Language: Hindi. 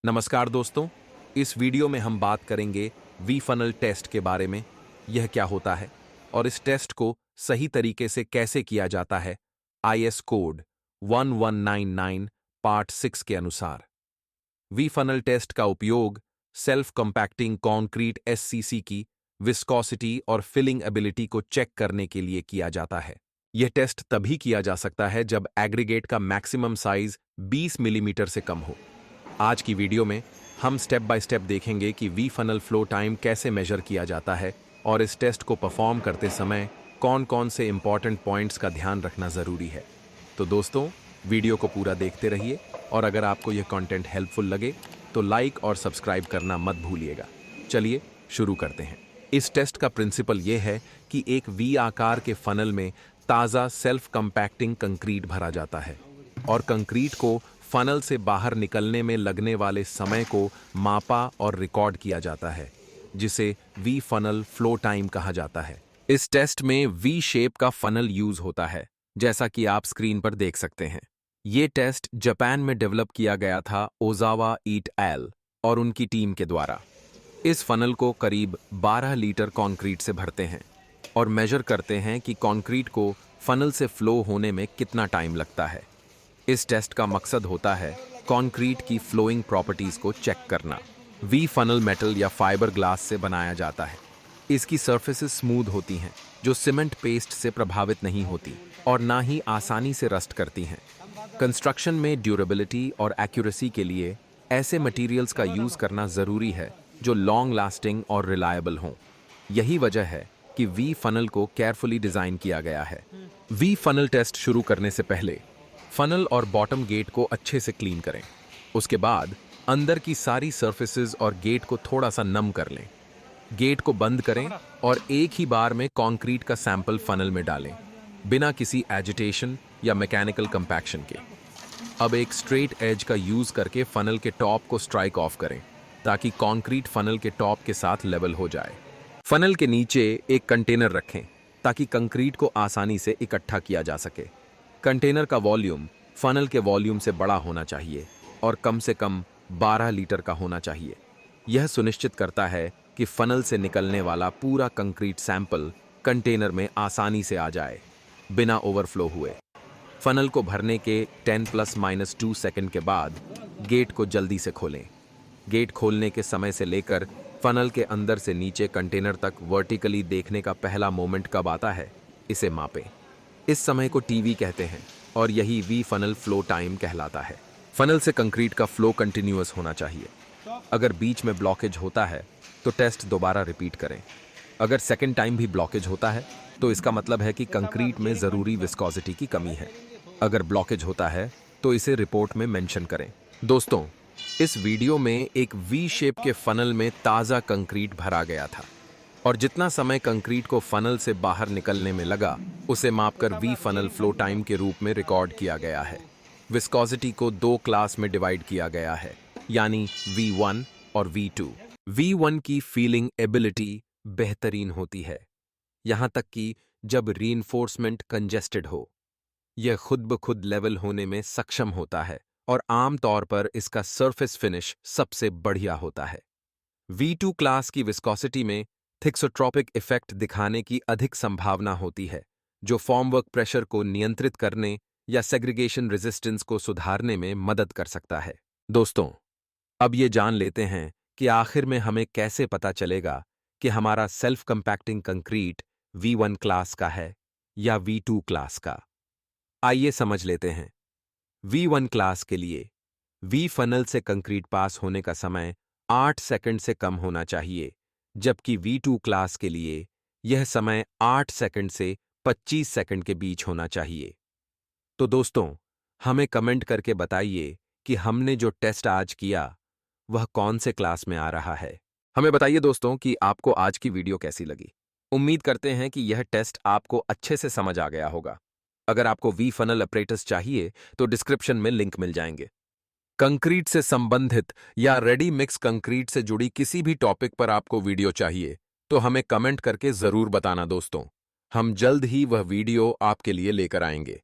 नमस्कार दोस्तों, इस वीडियो में हम बात करेंगे वी फनल टेस्ट के बारे में। यह क्या होता है और इस टेस्ट को सही तरीके से कैसे किया जाता है आईएस कोड 1199 पार्ट 6 के अनुसार। वी फनल टेस्ट का उपयोग सेल्फ कंपैक्टिंग कंक्रीट एससीसी की विस्कोसिटी और फिलिंग एबिलिटी को चेक करने के लिए किया जाता है। यह टेस्ट तभी किया जा सकता है जब एग्रीगेट का मैक्सिमम साइज 20 मिलीमीटर से कम हो। आज की वीडियो में हम स्टेप बाय स्टेप देखेंगे कि वी फनल फ्लो टाइम कैसे मेजर किया जाता है और इस टेस्ट को परफॉर्म करते समय कौन कौन से इंपॉर्टेंट पॉइंट्स का ध्यान रखना ज़रूरी है। तो दोस्तों, वीडियो को पूरा देखते रहिए और अगर आपको यह कंटेंट हेल्पफुल लगे तो लाइक और सब्सक्राइब करना मत भूलिएगा। चलिए शुरू करते हैं। इस टेस्ट का प्रिंसिपल यह है कि एक वी आकार के फनल में ताज़ा सेल्फ कंपैक्टिंग कंक्रीट भरा जाता है और कंक्रीट को फनल से बाहर निकलने में लगने वाले समय को मापा और रिकॉर्ड किया जाता है, जिसे वी फनल फ्लो टाइम कहा जाता है। इस टेस्ट में वी शेप का फनल यूज होता है, जैसा कि आप स्क्रीन पर देख सकते हैं। ये टेस्ट जापान में डेवलप किया गया था ओजावा ईट एल और उनकी टीम के द्वारा। इस फनल को करीब 12 लीटर कंक्रीट से भरते हैं और मेजर करते हैं कि कंक्रीट को फनल से फ्लो होने में कितना टाइम लगता है। इस टेस्ट का मकसद होता है कंक्रीट की फ्लोइंग प्रॉपर्टीज को चेक करना। वी फनल मेटल या फाइबर ग्लास से बनाया जाता है। इसकी सरफेसेस स्मूथ होती हैं, जो सीमेंट पेस्ट से प्रभावित नहीं होती और ना ही आसानी से रस्ट करती हैं। कंस्ट्रक्शन में ड्यूरेबिलिटी और एक्यूरेसी के लिए ऐसे मटेरियल्स का यूज करना जरूरी है जो लॉन्ग लास्टिंग और रिलायबल हों। यही वजह है कि वी फनल को केयरफुली डिजाइन किया गया है। वी फनल टेस्ट शुरू करने से पहले फनल और बॉटम गेट को अच्छे से क्लीन करें। उसके बाद अंदर की सारी सरफेसेस और गेट को थोड़ा सा नम कर लें। गेट को बंद करें और एक ही बार में कंक्रीट का सैंपल फनल में डालें, बिना किसी एजिटेशन या मैकेनिकल कंपैक्शन के। अब एक स्ट्रेट एज का यूज करके फनल के टॉप को स्ट्राइक ऑफ करें, ताकि कंक्रीट फनल के टॉप के साथ लेवल हो जाए। फनल के नीचे एक कंटेनर रखें, ताकि कंक्रीट को आसानी से इकट्ठा किया जा सके। कंटेनर का वॉल्यूम फनल के वॉल्यूम से बड़ा होना चाहिए और कम से कम 12 लीटर का होना चाहिए। यह सुनिश्चित करता है कि फनल से निकलने वाला पूरा कंक्रीट सैंपल कंटेनर में आसानी से आ जाए, बिना ओवरफ्लो हुए। फनल को भरने के 10 ± 2 सेकंड के बाद गेट को जल्दी से खोलें। गेट खोलने के समय से लेकर फनल के अंदर से नीचे कंटेनर तक वर्टिकली देखने का पहला मोमेंट कब आता है, इसे मापें। इस समय को टीवी कहते हैं और यही वी फनल फ्लो टाइम कहलाता है। फनल से कंक्रीट का फ्लो कंटिन्यूअस होना चाहिए। अगर बीच में ब्लॉकेज होता है तो टेस्ट दोबारा रिपीट करें। अगर सेकेंड टाइम भी ब्लॉकेज होता है तो इसका मतलब है कि कंक्रीट में ज़रूरी विस्कोसिटी की कमी है। अगर ब्लॉकेज होता है तो इसे रिपोर्ट में मेंशन करें। दोस्तों, इस वीडियो में एक वी शेप के फनल में ताज़ा कंक्रीट भरा गया था और जितना समय कंक्रीट को फनल से बाहर निकलने में लगा, उसे मापकर वी फनल फ्लो टाइम के रूप में रिकॉर्ड किया गया है। विस्कोसिटी को 2 क्लास में डिवाइड किया गया है, यानी V1 और V2। V1 की फीलिंग एबिलिटी बेहतरीन होती है, यहां तक कि जब रीइंफोर्समेंट कंजेस्टेड हो। यह खुद ब खुद लेवल होने में सक्षम होता है और आमतौर पर इसका सरफेस फिनिश सबसे बढ़िया होता है। V2 क्लास की विस्कोसिटी में थिक्सोट्रोपिक इफेक्ट दिखाने की अधिक संभावना होती है, जो फॉर्मवर्क प्रेशर को नियंत्रित करने या सेग्रीगेशन रेजिस्टेंस को सुधारने में मदद कर सकता है। दोस्तों, अब ये जान लेते हैं कि आखिर में हमें कैसे पता चलेगा कि हमारा self compacting concrete V1 class का है या V2 क्लास का। आइए समझ लेते हैं। V1 क्लास के लिए वी फनल से कंक्रीट पास होने का समय 8 सेकंड से कम होना चाहिए, जबकि V2 क्लास के लिए यह समय 8 सेकंड से 25 सेकंड के बीच होना चाहिए। तो दोस्तों, हमें कमेंट करके बताइए कि हमने जो टेस्ट आज किया वह कौन से क्लास में आ रहा है। हमें बताइए दोस्तों कि आपको आज की वीडियो कैसी लगी। उम्मीद करते हैं कि यह टेस्ट आपको अच्छे से समझ आ गया होगा। अगर आपको वी फनल अपरेटस चाहिए तो डिस्क्रिप्शन में लिंक मिल जाएंगे। कंक्रीट से संबंधित या रेडी मिक्स कंक्रीट से जुड़ी किसी भी टॉपिक पर आपको वीडियो चाहिए तो हमें कमेंट करके जरूर बताना दोस्तों। हम जल्द ही वह वीडियो आपके लिए लेकर आएंगे।